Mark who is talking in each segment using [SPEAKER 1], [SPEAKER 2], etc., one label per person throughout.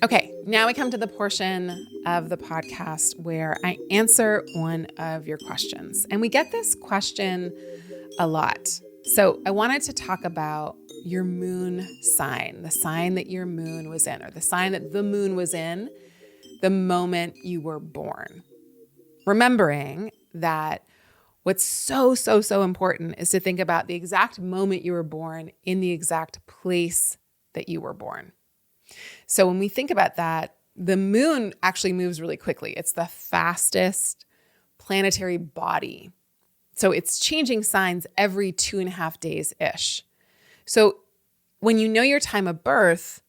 [SPEAKER 1] Okay, now we come to the portion of the podcast where I answer one of your questions. And we get this question a lot. So I wanted to talk about your moon sign, the sign that your moon was in, or the sign that the moon was in the moment you were born. Remembering that what's so important is to think about the exact moment you were born in the exact place that you were born. So when we think about that, the moon actually moves really quickly. It's the fastest planetary body. So it's changing signs every 2.5 days-ish. So when you know your time of birth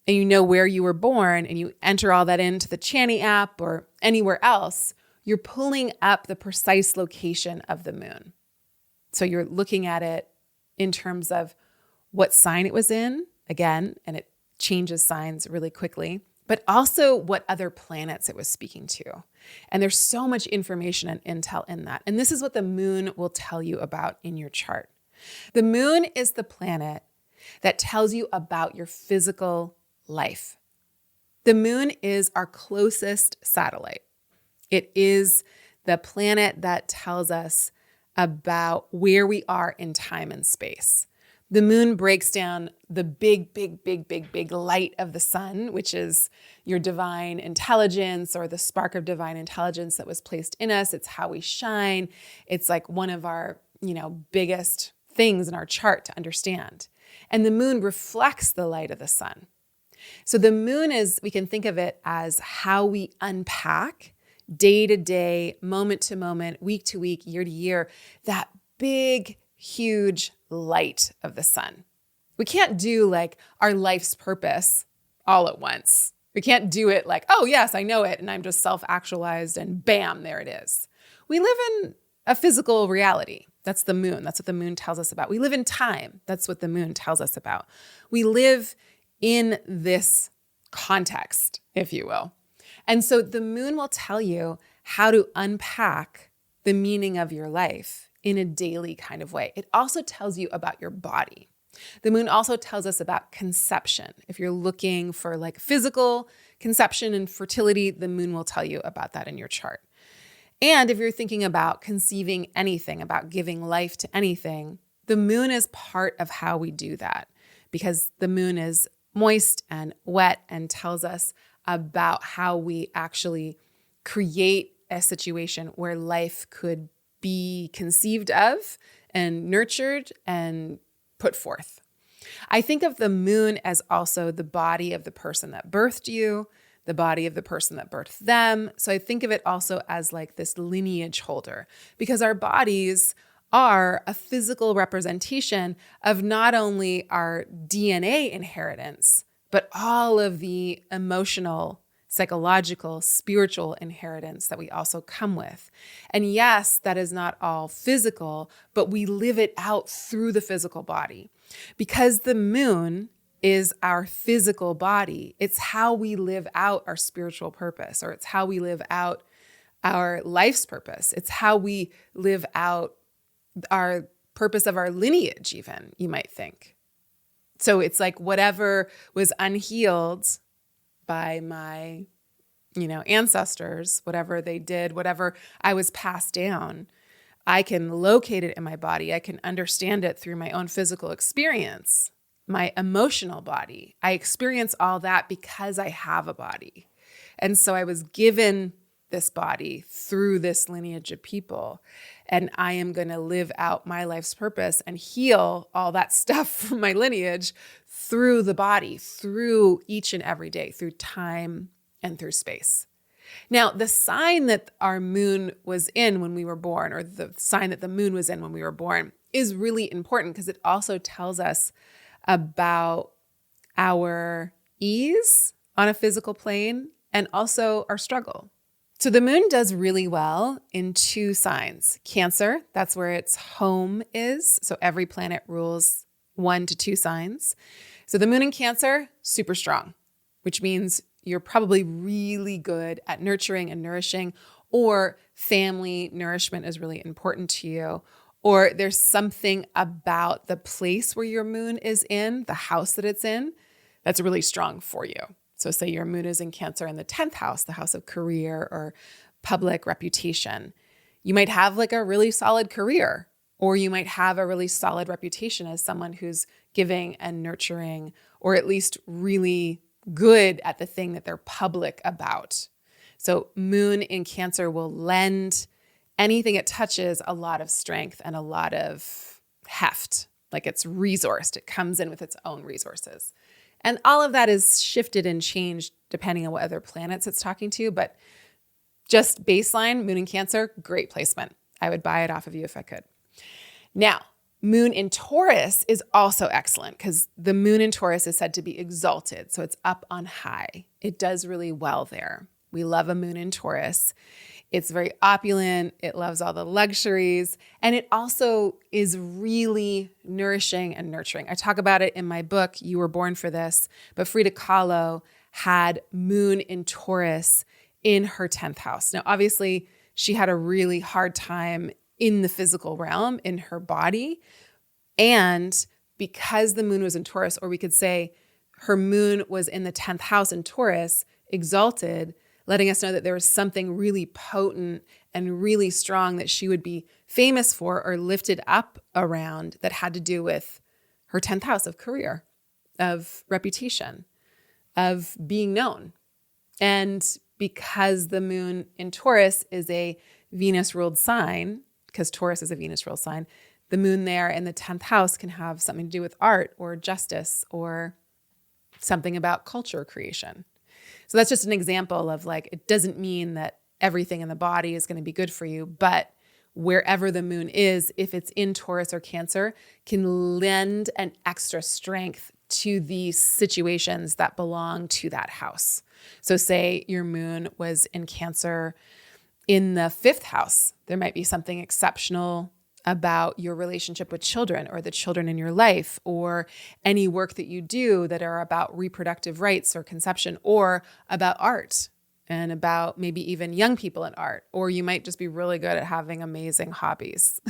[SPEAKER 1] and you know where you were born and you enter all that into the CHANI app or anywhere else, you're pulling up the precise location of the moon. So you're looking at it in terms of what sign it was in, again, and it changes signs really quickly, but also what other planets it was speaking to. And there's so much information and intel in that. And this is what the moon will tell you about in your chart. The moon is the planet that tells you about your physical life. The moon is our closest satellite. It is the planet that tells us about where we are in time and space. The moon breaks down the big light of the sun, which is your divine intelligence or the spark of divine intelligence that was placed in us. It's how we shine. It's like one of our, biggest things in our chart to understand. And the moon reflects the light of the sun. So the moon we can think of it as how we unpack day to day, moment to moment, week to week, year to year, that big, huge light of the sun. We can't do like our life's purpose all at once. We can't do it like, oh yes, I know it, and I'm just self-actualized and bam, there it is. We live in a physical reality. That's the moon. That's what the moon tells us about. We live in time. That's what the moon tells us about. We live in this context, if you will. And so the moon will tell you how to unpack the meaning of your life in a daily kind of way. It also tells you about your body. The moon also tells us about conception. If you're looking for like physical conception and fertility, the moon will tell you about that in your chart. And if you're thinking about conceiving anything, about giving life to anything, the moon is part of how we do that because the moon is moist and wet and tells us about how we actually create a situation where life could be conceived of and nurtured and put forth. I think of the moon as also the body of the person that birthed you, the body of the person that birthed them. So I think of it also as like this lineage holder because our bodies are a physical representation of not only our DNA inheritance, but all of the emotional, psychological, spiritual inheritance that we also come with. And yes, that is not all physical, but we live it out through the physical body. Because the moon is our physical body, it's how we live out our spiritual purpose, or it's how we live out our life's purpose. It's how we live out our purpose of our lineage, even, you might think. So it's like whatever was unhealed by my, ancestors, whatever they did, whatever I was passed down, I can locate it in my body. I can understand it through my own physical experience, my emotional body. I experience all that because I have a body. And so I was given this body through this lineage of people. And I am going to live out my life's purpose and heal all that stuff from my lineage through the body, through each and every day, through time and through space. Now, the sign that our moon was in when we were born, or the sign that the moon was in when we were born, is really important because it also tells us about our ease on a physical plane and also our struggle. So the moon does really well in 2 signs. Cancer, that's where its home is. So every planet rules 1 to 2 signs. So the moon in Cancer, super strong, which means you're probably really good at nurturing and nourishing, or family nourishment is really important to you, or there's something about the place where your moon is in, the house that it's in, that's really strong for you. So say your moon is in Cancer in the 10th house, the house of career or public reputation. You might have like a really solid career, or you might have a really solid reputation as someone who's giving and nurturing, or at least really good at the thing that they're public about. So moon in Cancer will lend anything it touches a lot of strength and a lot of heft, like it's resourced. It comes in with its own resources. And all of that is shifted and changed depending on what other planets it's talking to. But just baseline, moon in Cancer, great placement. I would buy it off of you if I could. Now, moon in Taurus is also excellent because the moon in Taurus is said to be exalted. So it's up on high. It does really well there. We love a moon in Taurus. It's very opulent. It loves all the luxuries. And it also is really nourishing and nurturing. I talk about it in my book, You Were Born for This, but Frida Kahlo had moon in Taurus in her 10th house. Now, obviously, she had a really hard time in the physical realm, in her body. And because the moon was in Taurus, or we could say her moon was in the 10th house in Taurus, exalted, letting us know that there was something really potent and really strong that she would be famous for or lifted up around that had to do with her 10th house of career, of reputation, of being known. And because the moon in Taurus is a Venus-ruled sign, because Taurus is a Venus-ruled sign, the moon there in the 10th house can have something to do with art or justice or something about culture creation. So that's just an example of like, it doesn't mean that everything in the body is going to be good for you, but wherever the moon is, if it's in Taurus or Cancer, can lend an extra strength to the situations that belong to that house. So say your moon was in Cancer in the 5th house, there might be something exceptional about your relationship with children or the children in your life or any work that you do that are about reproductive rights or conception or about art and about maybe even young people in art. Or you might just be really good at having amazing hobbies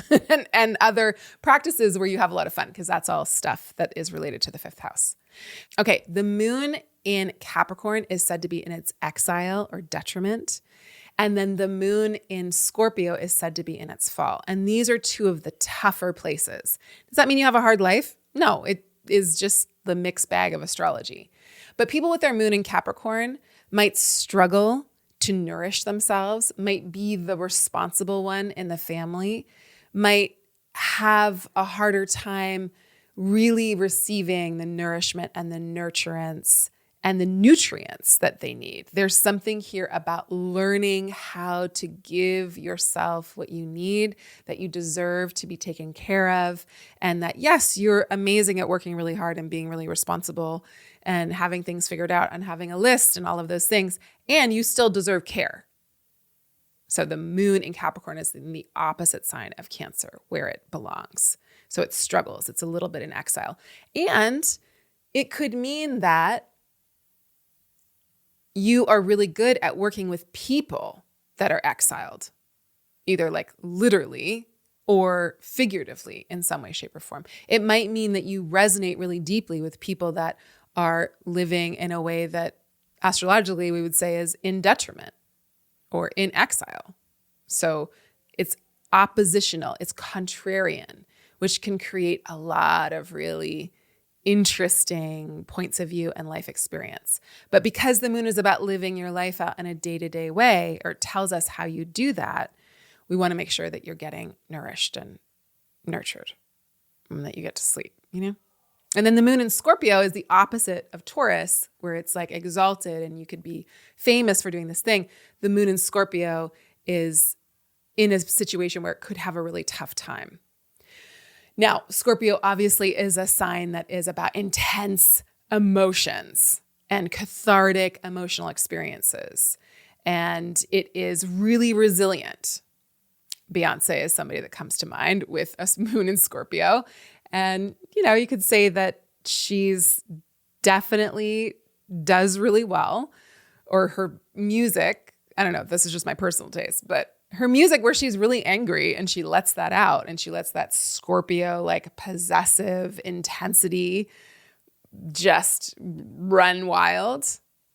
[SPEAKER 1] and other practices where you have a lot of fun because that's all stuff that is related to the 5th house. Okay, the moon in Capricorn is said to be in its exile or detriment. And then the moon in Scorpio is said to be in its fall. And these are two of the tougher places. Does that mean you have a hard life? No, it is just the mixed bag of astrology. But people with their moon in Capricorn might struggle to nourish themselves, might be the responsible one in the family, might have a harder time really receiving the nourishment and the nurturance and the nutrients that they need. There's something here about learning how to give yourself what you need, that you deserve to be taken care of, and that, yes, you're amazing at working really hard and being really responsible and having things figured out and having a list and all of those things, and you still deserve care. So the moon in Capricorn is in the opposite sign of Cancer, where it belongs. So it struggles. It's a little bit in exile. And it could mean that you are really good at working with people that are exiled, either like literally or figuratively in some way, shape, or form. It might mean that you resonate really deeply with people that are living in a way that astrologically we would say is in detriment or in exile. So it's oppositional, it's contrarian, which can create a lot of really interesting points of view and life experience. But because the moon is about living your life out in a day-to-day way, or tells us how you do that, we want to make sure that you're getting nourished and nurtured and that you get to sleep, you know? And then the moon in Scorpio is the opposite of Taurus, where it's like exalted and you could be famous for doing this thing. The moon in Scorpio is in a situation where it could have a really tough time. Now, Scorpio obviously is a sign that is about intense emotions and cathartic emotional experiences. And it is really resilient. Beyonce is somebody that comes to mind with a moon in Scorpio. And, you know, you could say that she's definitely does really well, or her music, I don't know, this is just my personal taste, but her music where she's really angry and she lets that out and she lets that Scorpio like possessive intensity just run wild.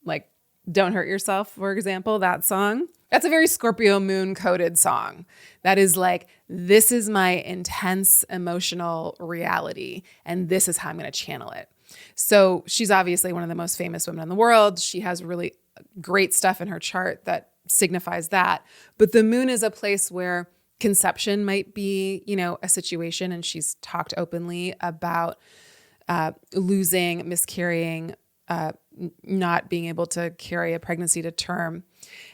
[SPEAKER 1] like Don't Hurt Yourself, for example, that song. That's a very Scorpio moon coded song. That is like, this is my intense emotional reality, and this is how I'm going to channel it. So she's obviously one of the most famous women in the world. She has really great stuff in her chart that signifies that. But the moon is a place where conception might be, a situation. And she's talked openly about losing, miscarrying, not being able to carry a pregnancy to term,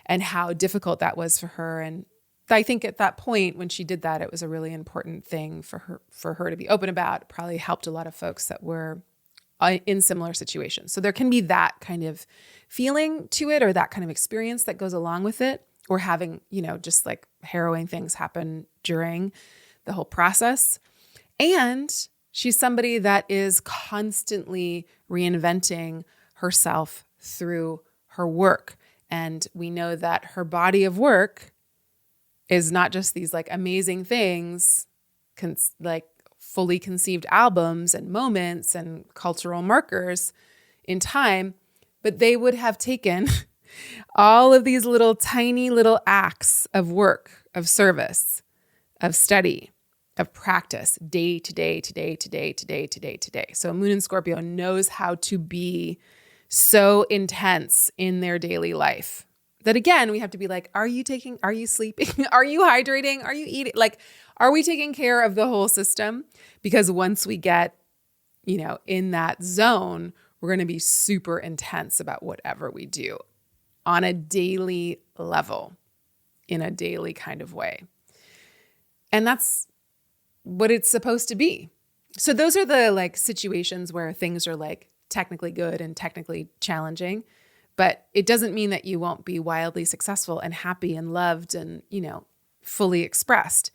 [SPEAKER 1] and how difficult that was for her. And I think at that point when she did that, it was a really important thing for her to be open about. It probably helped a lot of folks that were in similar situations. So there can be that kind of feeling to it, or that kind of experience that goes along with it, or having, just like harrowing things happen during the whole process. And she's somebody that is constantly reinventing herself through her work. And we know that her body of work is not just these like amazing things, like fully conceived albums and moments and cultural markers in time, but they would have taken all of these little tiny little acts of work, of service, of study, of practice, day to day to day to day to day to day to day. So Moon in Scorpio knows how to be so intense in their daily life that, again, we have to be like, are you sleeping? Are you hydrating? Are you eating? Like, are we taking care of the whole system? Because once we get, in that zone, we're going to be super intense about whatever we do on a daily level, in a daily kind of way. And that's what it's supposed to be. So those are the like situations where things are like technically good and technically challenging, but it doesn't mean that you won't be wildly successful and happy and loved and, fully expressed.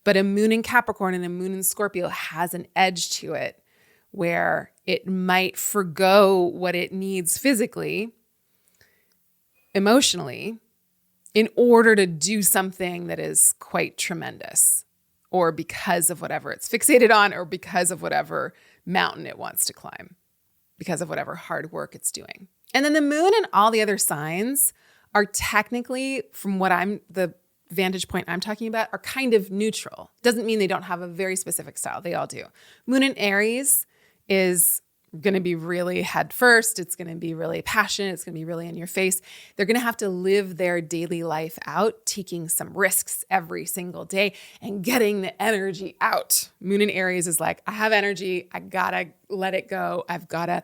[SPEAKER 1] But a moon in Capricorn and a moon in Scorpio has an edge to it where it might forgo what it needs physically, emotionally, in order to do something that is quite tremendous, or because of whatever it's fixated on, or because of whatever mountain it wants to climb, because of whatever hard work it's doing. And then the moon and all the other signs are technically, from the vantage point I'm talking about, are kind of neutral. Doesn't mean they don't have a very specific style. They all do. Moon in Aries is going to be really head first. It's going to be really passionate. It's going to be really in your face. They're going to have to live their daily life out, taking some risks every single day and getting the energy out. Moon in Aries is like, I have energy. I got to let it go. I've got to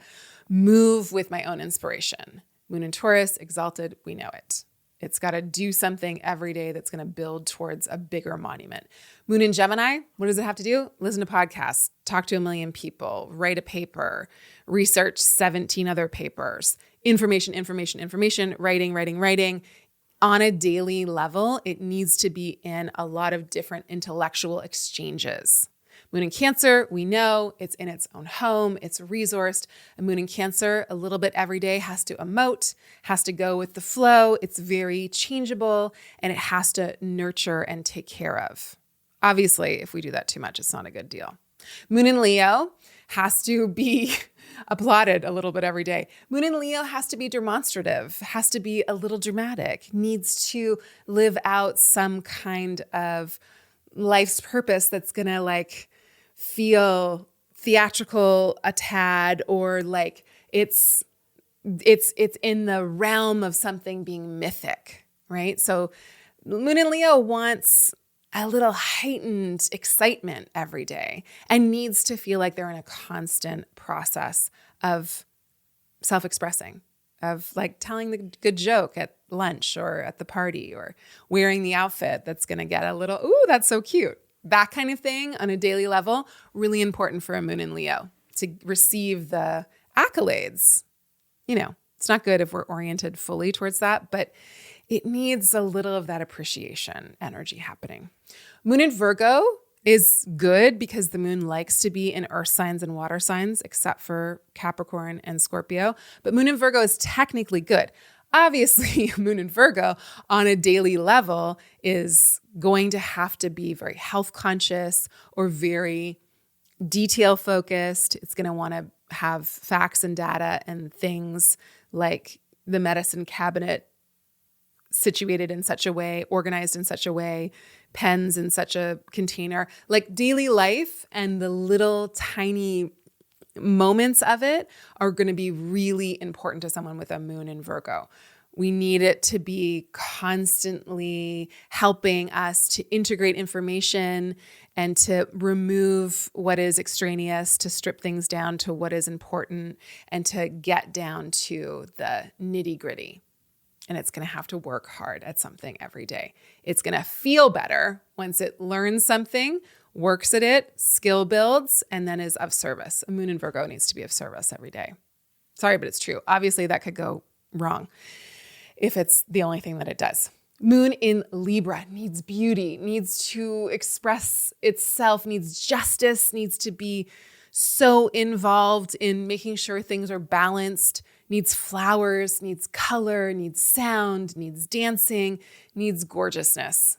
[SPEAKER 1] move with my own inspiration. Moon in Taurus, exalted, we know it. It's got to do something every day that's going to build towards a bigger monument. Moon in Gemini, what does it have to do? Listen to podcasts, talk to 1 million people, write a paper, research 17 other papers, information, writing. On a daily level, it needs to be in a lot of different intellectual exchanges. Moon in Cancer, we know it's in its own home, it's resourced. A moon in Cancer, a little bit every day, has to emote, has to go with the flow. It's very changeable, and it has to nurture and take care of. Obviously, if we do that too much, it's not a good deal. Moon in Leo has to be applauded a little bit every day. Moon in Leo has to be demonstrative, has to be a little dramatic, needs to live out some kind of life's purpose that's going to like feel theatrical a tad, or like it's in the realm of something being mythic, right? So Moon in Leo wants a little heightened excitement every day and needs to feel like they're in a constant process of self-expressing, of like telling the good joke at lunch or at the party, or wearing the outfit that's going to get a little, ooh, that's so cute. That kind of thing on a daily level, really important for a moon in Leo to receive the accolades. It's not good if we're oriented fully towards that, but it needs a little of that appreciation energy happening. Moon in Virgo is good because the moon likes to be in earth signs and water signs, except for Capricorn and Scorpio. But moon in Virgo is technically good. Obviously, moon in Virgo on a daily level is going to have to be very health conscious or very detail focused. It's going to want to have facts and data and things like, the medicine cabinet situated in such a way, organized in such a way, pens in such a container. Like daily life and the little tiny moments of it are going to be really important to someone with a moon in Virgo. We need it to be constantly helping us to integrate information and to remove what is extraneous, to strip things down to what is important, and to get down to the nitty-gritty. And it's going to have to work hard at something every day. It's going to feel better once it learns something, works at it, skill builds, and then is of service. A moon in Virgo needs to be of service every day. Sorry, but it's true. Obviously, that could go wrong if it's the only thing that it does. Moon in Libra needs beauty, needs to express itself, needs justice, needs to be so involved in making sure things are balanced, needs flowers, needs color, needs sound, needs dancing, needs gorgeousness.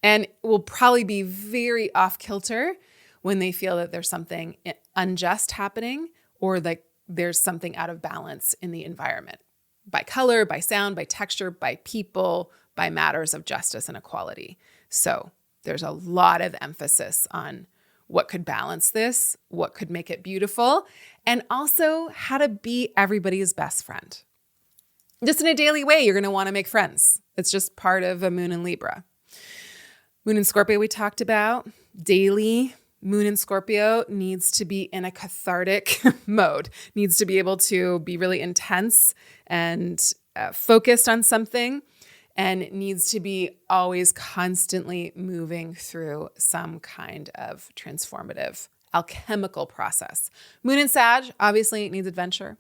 [SPEAKER 1] And will probably be very off kilter when they feel that there's something unjust happening or like there's something out of balance in the environment. By color, by sound, by texture, by people, by matters of justice and equality. So there's a lot of emphasis on what could balance this, what could make it beautiful, and also how to be everybody's best friend. Just in a daily way, you're going to want to make friends. It's just part of a moon in Libra. Moon in Scorpio we talked about. Daily, moon in Scorpio needs to be in a cathartic mode, needs to be able to be really intense and focused on something, and needs to be always constantly moving through some kind of transformative alchemical process. Moon in Sag obviously needs adventure,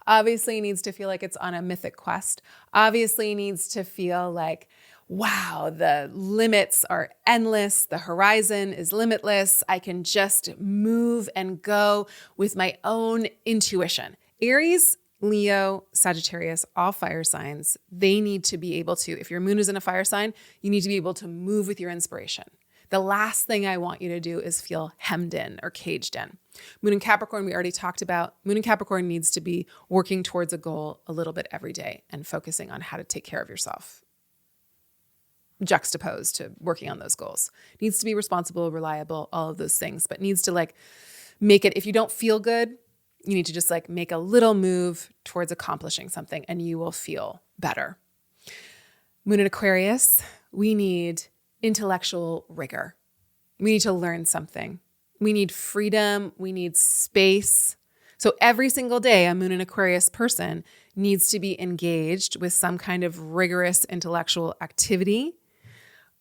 [SPEAKER 1] obviously needs to feel like it's on a mythic quest, obviously needs to feel like, wow, the limits are endless. The horizon is limitless. I can just move and go with my own intuition. Aries, Leo, Sagittarius, all fire signs, they need to be able to, if your moon is in a fire sign, you need to be able to move with your inspiration. The last thing I want you to do is feel hemmed in or caged in. Moon in Capricorn, we already talked about. Moon in Capricorn needs to be working towards a goal a little bit every day and focusing on how to take care of yourself, juxtaposed to working on those goals. Needs to be responsible, reliable, all of those things, but needs to like make it, if you don't feel good, you need to just like make a little move towards accomplishing something and you will feel better. Moon in Aquarius, we need intellectual rigor. We need to learn something. We need freedom. We need space. So every single day, a moon in Aquarius person needs to be engaged with some kind of rigorous intellectual activity,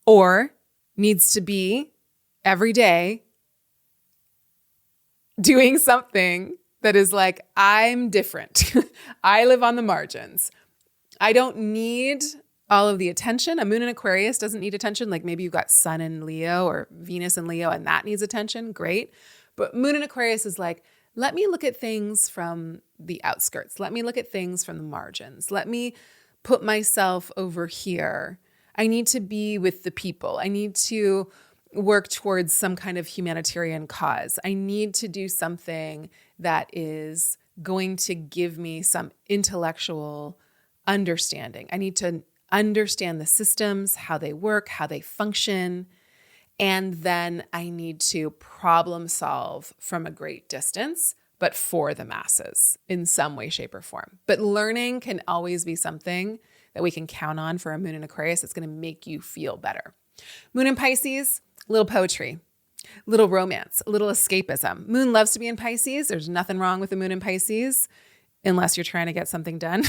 [SPEAKER 1] or needs to be every day doing something that is like, I'm different. I live on the margins. I don't need all of the attention. A moon in Aquarius doesn't need attention. Like maybe you've got Sun in Leo or Venus in Leo and that needs attention. Great. But moon in Aquarius is like, let me look at things from the outskirts. Let me look at things from the margins. Let me put myself over here. I need to be with the people. I need to work towards some kind of humanitarian cause. I need to do something that is going to give me some intellectual understanding. I need to understand the systems, how they work, how they function. And then I need to problem solve from a great distance, but for the masses in some way, shape, or form. But learning can always be something that we can count on for a moon in Aquarius. It's going to make you feel better. Moon in Pisces, little poetry, little romance, a little escapism. Moon loves to be in Pisces. There's nothing wrong with the moon in Pisces, unless you're trying to get something done,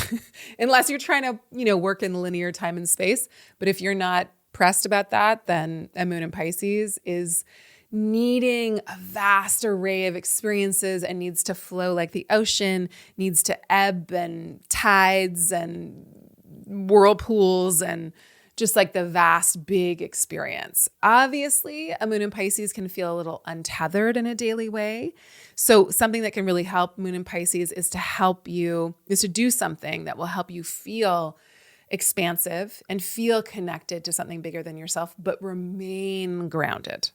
[SPEAKER 1] unless you're trying to, work in linear time and space. But if you're not pressed about that, then a moon in Pisces is needing a vast array of experiences and needs to flow like the ocean, needs to ebb and tides and whirlpools and just like the vast, big experience. Obviously, a moon in Pisces can feel a little untethered in a daily way. So something that can really help moon in Pisces is to do something that will help you feel expansive and feel connected to something bigger than yourself, but remain grounded.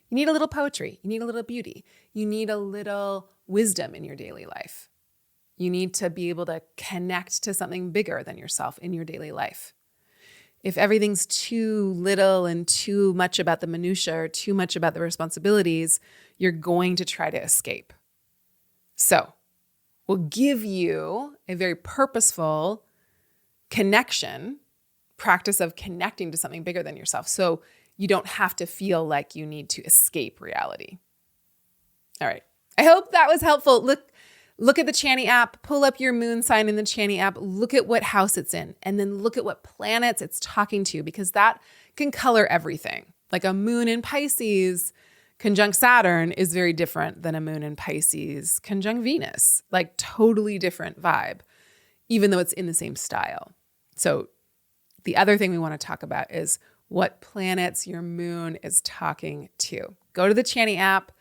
[SPEAKER 1] You need a little poetry. You need a little beauty. You need a little wisdom in your daily life. You need to be able to connect to something bigger than yourself in your daily life. If everything's too little and too much about the minutia or too much about the responsibilities, you're going to try to escape. So we'll give you a very purposeful practice of connecting to something bigger than yourself. So you don't have to feel like you need to escape reality. All right. I hope that was helpful. Look at the Chani app, pull up your moon sign in the Chani app, look at what house it's in, and then look at what planets it's talking to, because that can color everything. Like a moon in Pisces conjunct Saturn is very different than a moon in Pisces conjunct Venus, like totally different vibe, even though it's in the same style. So the other thing we want to talk about is what planets your moon is talking to. Go to the Chani app,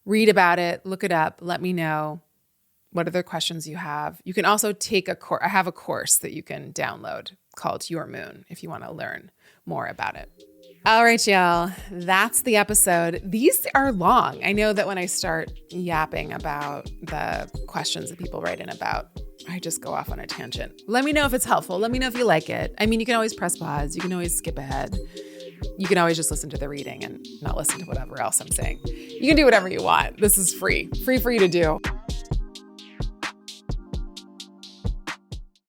[SPEAKER 1] read about it, look it up, let me know what other questions you have. You can also take a course. I have a course that you can download called Your Moon if you want to learn more about it. All right, y'all, that's the episode. These are long. I know that when I start yapping about the questions that people write in about, I just go off on a tangent. Let me know if it's helpful. Let me know if you like it. I mean, you can always press pause. You can always skip ahead. You can always just listen to the reading and not listen to whatever else I'm saying. You can do whatever you want. This is free for you to do.